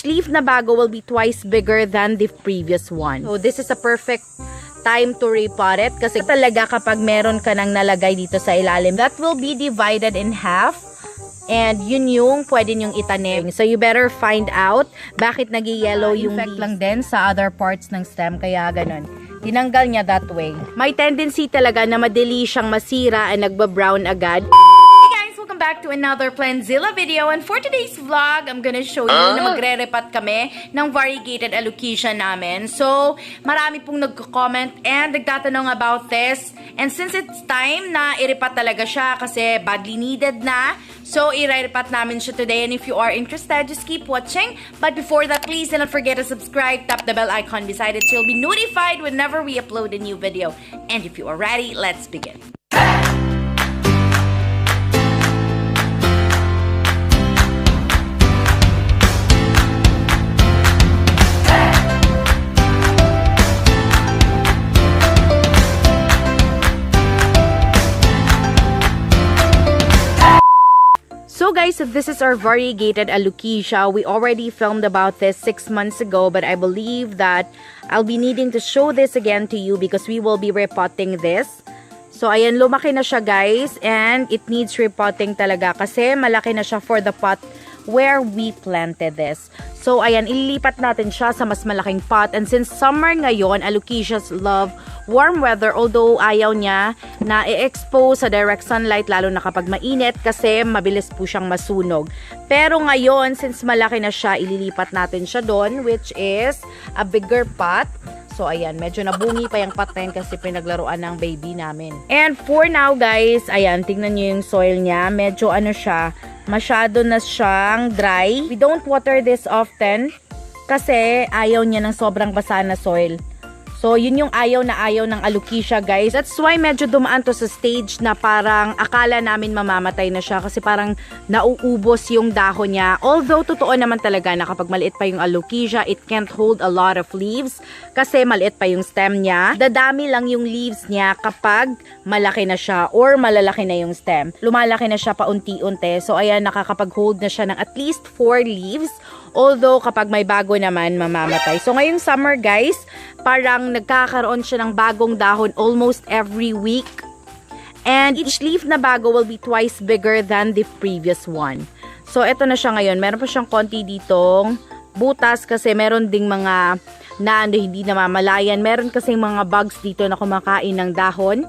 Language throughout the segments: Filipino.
each leaf na bago will be twice bigger than the previous one. So this is a perfect time to repot it kasi talaga kapag meron ka nang nalagay dito sa ilalim, that will be divided in half. And yun yung pwede nyong itanim. So you better find out bakit nag-yellow yung leaves lang din sa other parts ng stem. Kaya ganun. Tinanggal niya that way. May tendency talaga na madali siyang masira and nagba-brown agad. Welcome back to another PLANTZILLA video, and for today's vlog, I'm gonna show you na magre-repat kami ng variegated alocasia namin. So, marami pong nagko-comment and nagtatanong about this, and since it's time na i-repat talaga siya kasi badly needed na, so i-repat namin siya today, and if you are interested, just keep watching. But before that, please do not forget to subscribe, tap the bell icon beside it so you'll be notified whenever we upload a new video. And if you are ready, let's begin. So guys, this is our variegated alocasia. We already filmed about this 6 months ago, but I believe that I'll be needing to show this again to you because we will be repotting this. So ayan, lumaki na siya guys, and it needs repotting talaga kasi malaki na siya for the pot where we planted this. So ayan, ililipat natin siya sa mas malaking pot, and since summer ngayon, alocasias love warm weather, although ayaw niya na i-expose sa direct sunlight lalo na kapag mainit kasi mabilis po siyang masunog. Pero ngayon, since malaki na siya, ililipat natin siya doon, which is a bigger pot. So ayan, medyo nabungi pa yung pot na yun kasi pinaglaruan ng baby namin. And for now guys, ayan, tingnan nyo yung soil niya. Medyo ano siya, masyado na siyang dry. We don't water this often kasi ayaw niya ng sobrang basa na soil. So, yun yung ayaw ng alocasia guys. That's why medyo dumaan to sa stage na parang akala namin mamamatay na siya kasi parang nauubos yung dahon niya. Although, totoo naman talaga na kapag maliit pa yung alocasia, it can't hold a lot of leaves kasi maliit pa yung stem niya. Dadami lang yung leaves niya kapag malaki na siya or malalaki na yung stem. Lumalaki na siya paunti-unti. So, ayan, nakakapag-hold na siya ng at least 4 leaves. Although, kapag may bago naman, mamamatay. So, ngayong summer, guys, parang nagkakaroon siya ng bagong dahon almost every week. And each leaf na bago will be twice bigger than the previous one. So, eto na siya ngayon. Meron pa siyang konti ditong butas kasi meron ding mga na hindi namamalayan. Meron kasi mga bugs dito na kumakain ng dahon.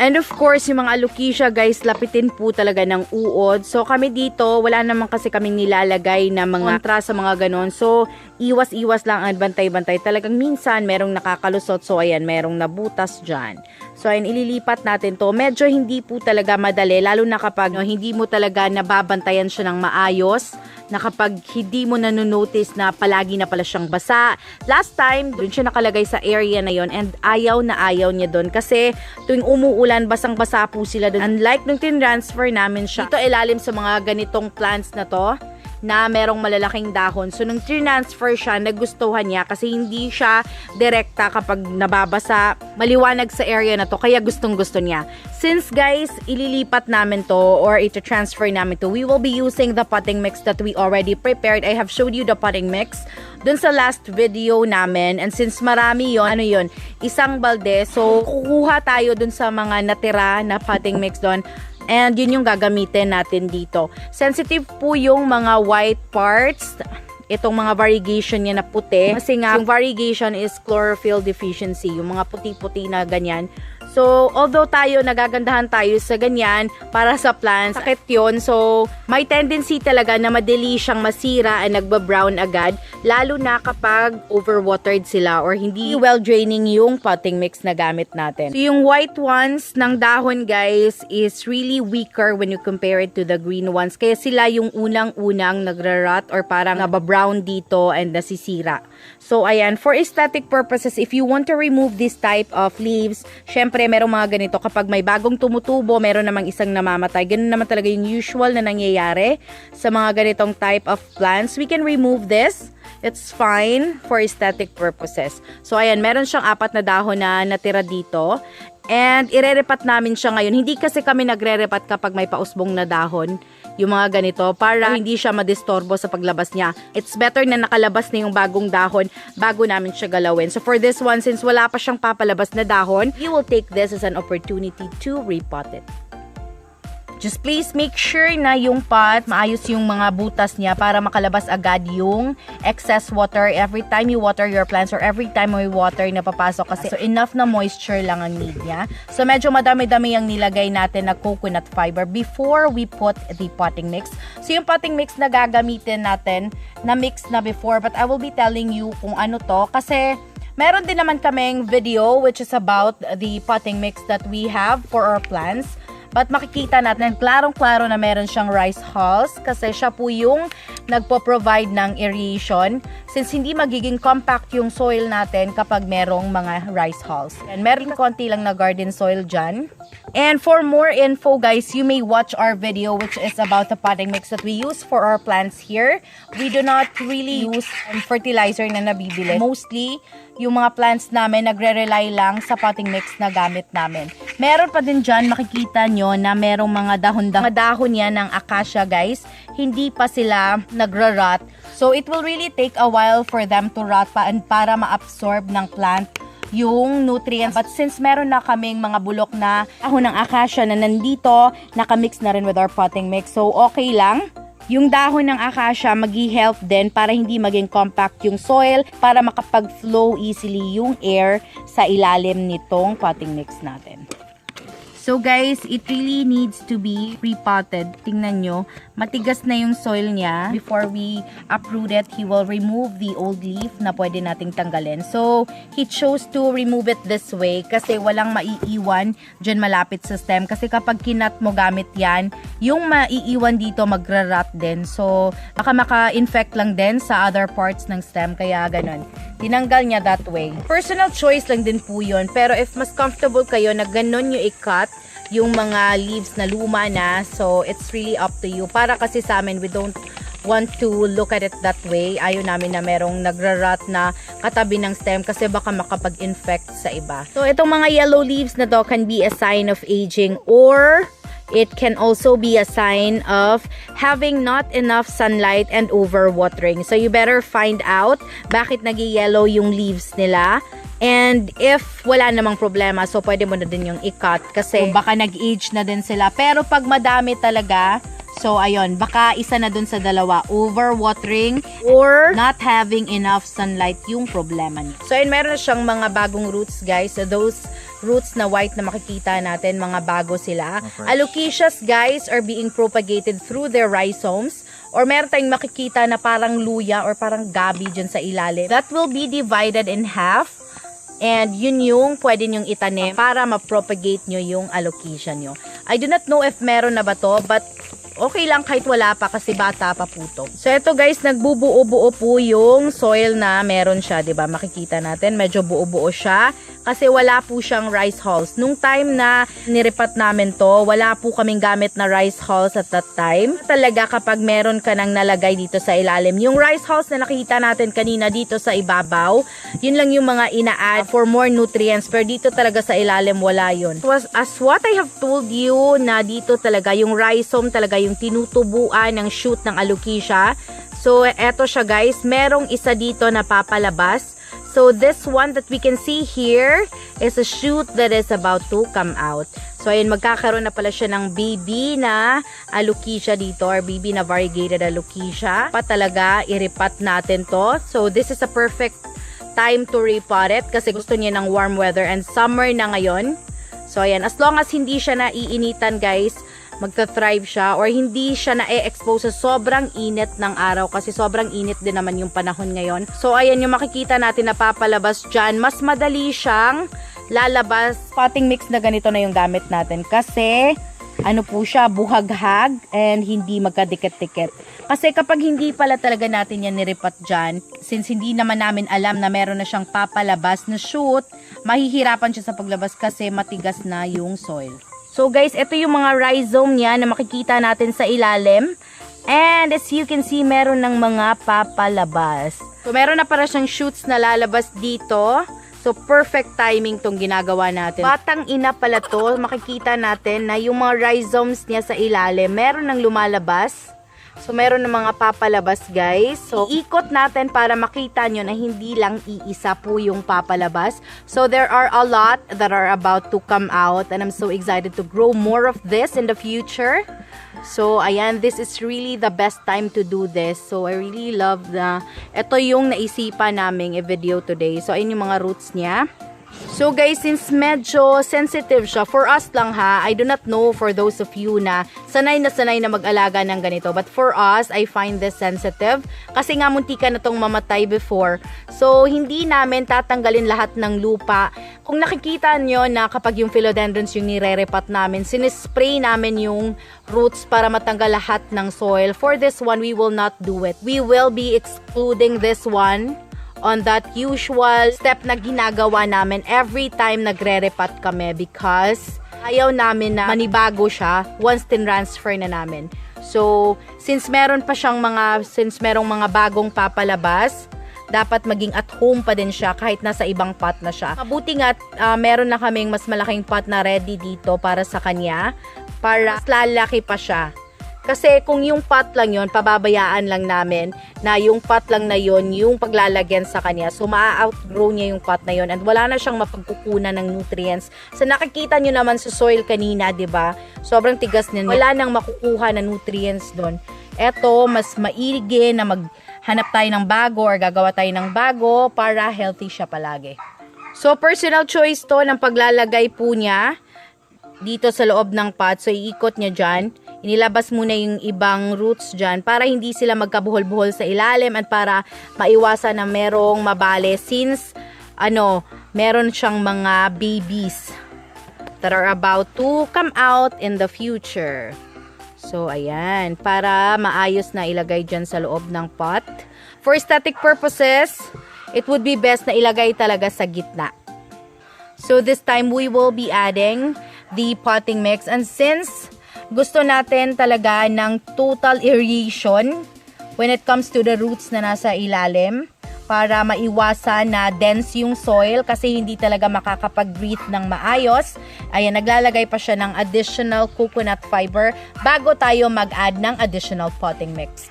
And of course, yung mga alocasia guys, lapitin po talaga ng uod. So kami dito, wala naman kasi kaming nilalagay na mga kontra sa mga ganon. So iwas-iwas lang ang bantay-bantay. Talagang minsan merong nakakalusot. So ayan, merong nabutas dyan. So ayan, ililipat natin to. Medyo hindi po talaga madali, lalo na kapag hindi mo talaga nababantayan siya ng maayos. Na kapag hindi mo nanonotice na palagi na pala siyang basa. Last time, dun siya nakalagay sa area na yon, and ayaw na ayaw niya dun kasi tuwing umuulan, basang-basa po sila dun. Unlike nung tinransfer namin siya, ito ilalim sa mga ganitong plants na to na merong malalaking dahon. So, nung transfer siya, nagustuhan niya kasi hindi siya direkta kapag nababasa, maliwanag sa area na to, kaya gustong-gusto niya. Since, guys, ililipat namin to or ito-transfer namin to, we will be using the potting mix that we already prepared. I have showed you the potting mix dun sa last video namin. And since marami yon, ano yon, isang balde. So, kukuha tayo dun sa mga natira na potting mix doon. And yun yung gagamitin natin dito. Sensitive po yung mga white parts. Itong mga variegation niya na puti. Kasi nga, yung variegation is chlorophyll deficiency. Yung mga puti-puti na ganyan. So, although nagagandahan tayo sa ganyan para sa plants, sakit yun. So, may tendency talaga na madali siyang masira at nagba-brown agad. Lalo na kapag overwatered sila or hindi well draining yung potting mix na gamit natin. So, yung white ones ng dahon guys is really weaker when you compare it to the green ones. Kaya sila yung unang-unang nagra-rot or parang naba-brown dito and nasisira. So, ayan, for aesthetic purposes, if you want to remove this type of leaves, syempre, merong mga ganito. Kapag may bagong tumutubo, meron namang isang namamatay. Ganun naman talaga yung usual na nangyayari sa mga ganitong type of plants. We can remove this. It's fine for aesthetic purposes. So, ayan, meron siyang 4 na dahon na natira dito. And, ire-repat namin siya ngayon. Hindi kasi kami nagre-repat kapag may pausbong na dahon. yung mga ganito, para hindi siya madistorbo sa paglabas niya. It's better na nakalabas na yung bagong dahon bago namin siya galawin. So for this one, since wala pa siyang papalabas na dahon, you will take this as an opportunity to repot it. Just please make sure na yung pot, maayos yung mga butas niya para makalabas agad yung excess water every time you water your plants or every time may water na papasok kasi so enough na moisture lang ang need niya. So medyo madami-dami yung nilagay natin na coconut fiber before we put the potting mix. So yung potting mix na gagamitin natin na mix na before, but I will be telling you kung ano to kasi meron din naman kaming video which is about the potting mix that we have for our plants. But makikita natin, klarong-klaro na meron siyang rice hulls kasi siya po yung nagpo-provide ng aeration since hindi magiging compact yung soil natin kapag merong mga rice hulls. And meron konti lang na garden soil dyan. And for more info guys, you may watch our video which is about the potting mix that we use for our plants here. We do not really use fertilizer na nabibili. Mostly, yung mga plants namin nagre-rely lang sa potting mix na gamit namin. Meron pa din dyan, makikita nyo na merong mga dahon yan ng acacia guys. Hindi pa sila nagra-rot. So it will really take a while for them to rot pa and para ma-absorb ng plant yung nutrients. But since meron na kaming mga bulok na dahon ng acacia na nandito, nakamix na rin with our potting mix. So okay lang. Yung dahon ng acacia mag-help din para hindi maging compact yung soil para makapag-flow easily yung air sa ilalim nitong potting mix natin. So guys, it really needs to be repotted. Tingnan nyo, matigas na yung soil niya. Before we uproot it, he will remove the old leaf na pwede nating tanggalin. So, he chose to remove it this way kasi walang maiiwan dyan malapit sa stem. Kasi kapag kinat mo gamit yan, yung maiiwan dito magra-rot din. So, baka maka-infect lang din sa other parts ng stem. Kaya ganun. Tinanggal niya that way. Personal choice lang din po yun. Pero if mas comfortable kayo na ganun yung i-cut, yung mga leaves na luma na, so it's really up to you. Para kasi sa amin, we don't want to look at it that way. Ayaw namin na merong nagra-rot na katabi ng stem kasi baka makapag-infect sa iba. So itong mga yellow leaves na to can be a sign of aging or it can also be a sign of having not enough sunlight and overwatering. So you better find out bakit nag-yellow yung leaves nila. And if wala namang problema, so pwede mo na din yung i-cut kasi baka nag-age na din sila. Pero pag madami talaga, so ayun, baka isa na dun sa dalawa, overwatering or not having enough sunlight yung problema niya. So ayun, meron na siyang mga bagong roots guys. So those roots na white na makikita natin, mga bago sila. Alocasias guys are being propagated through their rhizomes. Or meron tayong makikita na parang luya or parang gabi dyan sa ilalim. That will be divided in half. And yun yung pwede nyong itanim para ma-propagate nyo yung alocasia nyo. I do not know if meron na ba to, but okay lang kahit wala pa kasi bata pa po to. So ito guys, nagbubuo-buo po yung soil na meron siya, 'di ba? Makikita natin, medyo buo-buo siya kasi wala po siyang rice hulls. Nung time na niripat namin to, wala po kaming gamit na rice hulls at that time. Talaga kapag meron ka nang nalagay dito sa ilalim, yung rice hulls na nakita natin kanina dito sa ibabaw, yun lang yung mga ina-add for more nutrients. Pero dito talaga sa ilalim, wala yun. So as what I have told you, na dito talaga, yung rhizome talaga yung tinutubuan ng shoot ng alocasia. So eto siya guys, merong isa dito na papalabas. So this one that we can see here is a shoot that is about to come out. So ayun, magkakaroon na pala siya ng baby na alocasia dito or baby na variegated alocasia. Pa talaga, iripat natin to. So this is a perfect time to repot it kasi gusto niya ng warm weather and summer na ngayon. So ayan, as long as hindi siya naiinitan guys, magta-thrive siya or hindi siya na-expose sa sobrang init ng araw kasi sobrang init din naman yung panahon ngayon. So ayan yung makikita natin na papalabas dyan. Mas madali siyang lalabas. Potting mix na ganito na yung gamit natin kasi ano po siya, buhaghag and hindi magkadikit-dikit. Kasi kapag hindi pala talaga natin yan niripat dyan, since hindi naman namin alam na meron na siyang papalabas na shoot, mahihirapan siya sa paglabas kasi matigas na yung soil. So guys, ito yung mga rhizome niya na makikita natin sa ilalim. And as you can see, meron ng mga papalabas. So meron na para siyang shoots na lalabas dito So, perfect timing tong ginagawa natin. Batang ina pala to. Makikita natin na yung mga rhizomes niya sa ilalim, meron ng lumalabas. So, meron ng mga papalabas, guys. So, ikot natin para makita nyo na hindi lang iisa po yung papalabas. So, there are a lot that are about to come out. And I'm so excited to grow more of this in the future. So, ayan, this is really the best time to do this. So, I really love ito yung naisipan naming i-video today. So, ayun yung mga roots niya. So guys, since medyo sensitive siya, for us lang ha, I do not know for those of you na sanay na mag-alaga ng ganito. But for us, I find this sensitive. Kasi nga muntika na tong mamatay before. So hindi namin tatanggalin lahat ng lupa. Kung nakikita nyo na kapag yung philodendrons yung nire-repat namin, sinispray namin yung roots para matanggal lahat ng soil. For this one, we will not do it. We will be excluding this one on that usual step na ginagawa namin every time nagre-repat kami because ayaw namin na manibago siya once tin-transfer na namin. So, since merong mga bagong papalabas, dapat maging at home pa din siya kahit nasa ibang pot na siya. Mabuti nga meron na kaming mas malaking pot na ready dito para sa kanya para lalaki pa siya. Kasi kung yung pot lang yon, pababayaan lang namin na yung pot lang na yon yung paglalagyan sa kanya. So, ma-outgrow niya yung pot na yon and wala na siyang mapagkukunan ng nutrients. So, nakikita nyo naman sa soil kanina, 'di ba? Sobrang tigas niya. Wala nang makukuha na nutrients doon. Eto, mas maigi na maghanap tayo ng bago or gagawa tayo ng bago para healthy siya palagi. So, personal choice to ng paglalagay po niya dito sa loob ng pot. So, iikot niya dyan. Inilabas muna yung ibang roots dyan para hindi sila magkabuhol-buhol sa ilalim at para maiwasan na merong mabale since meron siyang mga babies that are about to come out in the future. So, ayan. Para maayos na ilagay dyan sa loob ng pot. For aesthetic purposes, it would be best na ilagay talaga sa gitna. So, this time we will be adding the potting mix. And since gusto natin talaga ng total aeration when it comes to the roots na nasa ilalim para maiwasan na dense yung soil kasi hindi talaga makakapag-breathe ng maayos. Ayan, naglalagay pa siya ng additional coconut fiber bago tayo mag-add ng additional potting mix.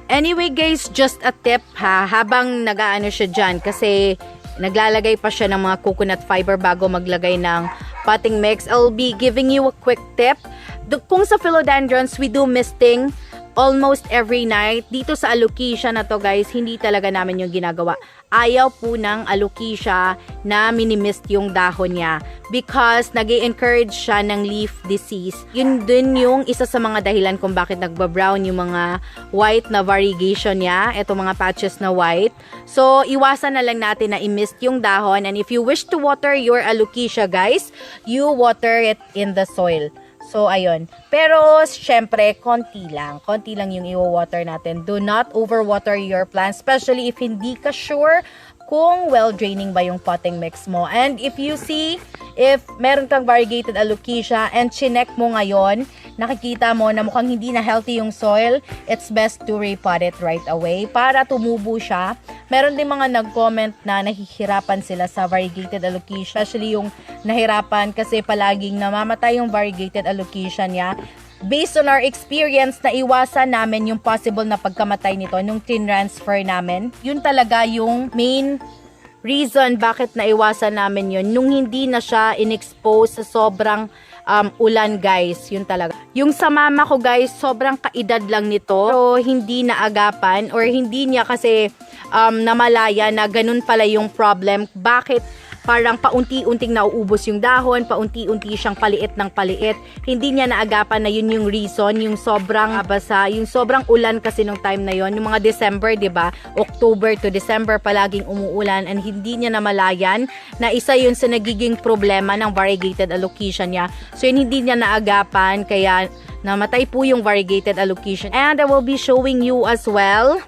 Anyway guys, just a tip ha, habang nag-aano siya dyan kasi naglalagay pa siya ng mga coconut fiber bago maglagay ng potting mix. I'll be giving you a quick tip. Kung sa philodendrons, we do misting almost every night. Dito sa alocasia na to guys, hindi talaga namin yung ginagawa. Ayaw po ng alocasia na minimist yung dahon niya because nag-i-encourage siya ng leaf disease. Yun din yung isa sa mga dahilan kung bakit nagbabrown yung mga white na variegation niya. Ito mga patches na white. So, iwasan na lang natin na i-mist yung dahon. And if you wish to water your alocasia guys, you water it in the soil. So, ayun. Pero, syempre, konti lang. Konti lang yung i-water natin. Do not overwater your plants, especially if hindi ka sure kung well-draining ba yung potting mix mo. And if you see, if meron kang variegated alocasia and chinek mo ngayon, nakikita mo na mukhang hindi na healthy yung soil, it's best to repot it right away para tumubo siya. Meron din mga nag-comment na nahihirapan sila sa variegated alocasia, especially yung nahirapan kasi palaging namamatay yung variegated alocasia niya. Based on our experience, na iwasan namin yung possible na pagkamatay nito nung tin-transfer namin. Yun talaga yung main reason bakit naiwasan namin yun. Nung hindi na siya in-expose sa sobrang ulan guys, yun talaga. Yung sa mama ko guys, sobrang kaedad lang nito. So, hindi naagapan or hindi niya kasi namalaya na ganun pala yung problem. Bakit? Parang paunti-unting nauubos yung dahon, paunti-unti siyang paliit ng paliit. Hindi niya naagapan na yun yung reason, yung sobrang basa, yung sobrang ulan kasi nung time na yon, yung mga December, 'di ba? October to December palaging umuulan and hindi niya namalayan na isa yun sa nagiging problema ng variegated alocasia niya. So yun hindi niya naagapan kaya namatay po yung variegated alocasia. And I will be showing you as well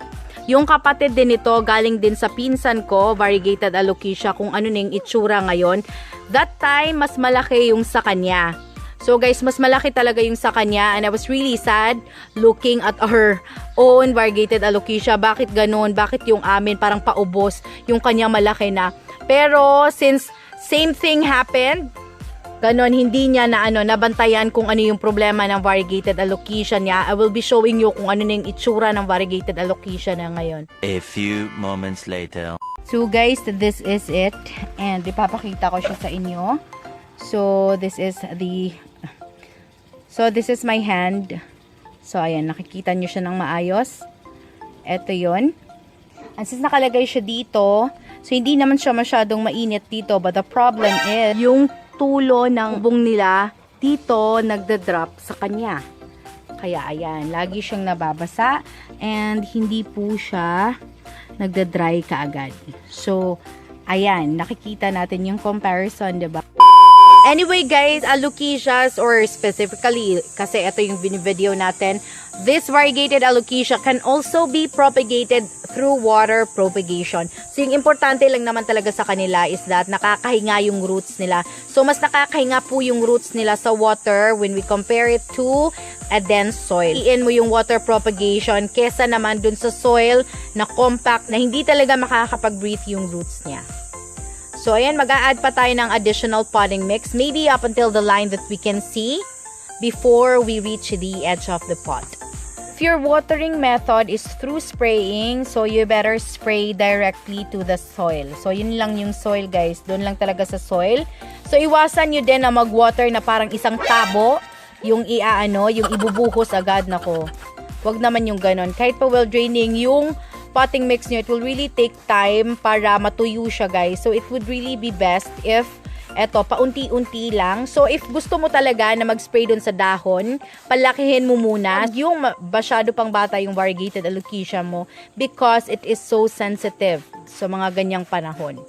yung kapatid din nito, galing din sa pinsan ko, variegated alocasia, kung ano ning itsura ngayon. That time, mas malaki yung sa kanya. So guys, mas malaki talaga yung sa kanya and I was really sad looking at her own variegated alocasia. Bakit ganun? Bakit yung amin parang paubos? Yung kanya malaki na. Pero since same thing happened, ganon, hindi niya nabantayan kung ano yung problema ng variegated alocasia niya. I will be showing you kung ano na yung itsura ng variegated alocasia na ngayon. A few moments later. So guys, this is it. And ipapakita ko siya sa inyo. So this is my hand. So ayan, nakikita nyo siya ng maayos. Ito yon. And since nakalagay siya dito, so hindi naman siya masyadong mainit dito. But the problem is, yung tulo ng bubong nila dito nagda-drop sa kanya. Kaya ayan, lagi siyang nababasa and hindi po siya nagda-dry kaagad. So ayan, nakikita natin yung comparison, 'di ba? Anyway guys, alocasias, or specifically, kasi ito yung video natin, this variegated alocasia can also be propagated through water propagation. So yung importante lang naman talaga sa kanila is that nakakahinga yung roots nila. So mas nakakahinga po yung roots nila sa water when we compare it to a dense soil. Iin mo yung water propagation kesa naman dun sa soil na compact na hindi talaga makakapag-breathe yung roots niya. So, ayan, mag-a-add pa tayo ng additional potting mix. Maybe up until the line that we can see before we reach the edge of the pot. If your watering method is through spraying, so you better spray directly to the soil. So, yun lang yung soil, guys. Doon lang talaga sa soil. So, iwasan nyo din na mag-water na parang isang tabo, yung yung ibubuhos agad. Nako, wag naman yung ganon. Kahit pa well draining yung potting mix nyo, it will really take time para matuyo siya, guys. So, it would really be best if, paunti-unti lang. So, if gusto mo talaga na mag-spray dun sa dahon, palakihin mo muna yung masyado pang bata yung variegated alocasia mo because it is so sensitive sa mga ganyang panahon.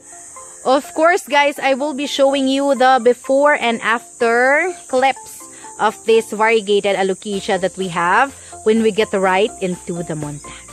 Of course, guys, I will be showing you the before and after clips of this variegated alocasia that we have when we get right into the montage.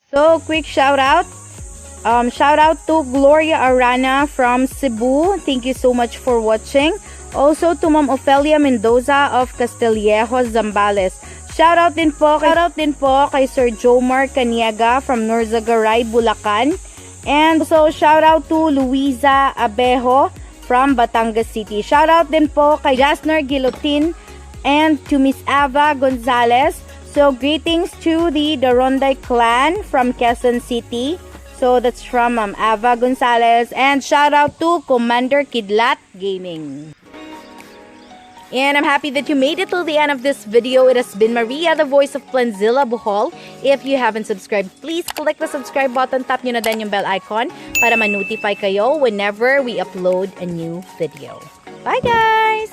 So, quick shout out. Shout out to Gloria Arana from Cebu. Thank you so much for watching. Also to Ma'am Ofelia Mendoza of Castillejos, Zambales. Shout out din po kay Sir Jomar Caniaga from Norzagaray, Bulacan. And so shout out to Luisa Abejo from Batangas City. Shout out din po kay Jasner Gilotin and to Miss Ava Gonzalez. So, greetings to the Daronday clan from Quezon City. So, that's from Ava Gonzalez. And shout out to Commander Kidlat Gaming. And I'm happy that you made it till the end of this video. It has been Maria, the voice of PLANTZILLA BHL. If you haven't subscribed, please click the subscribe button. Tap nyo na din yung bell icon para ma-notify kayo whenever we upload a new video. Bye, guys!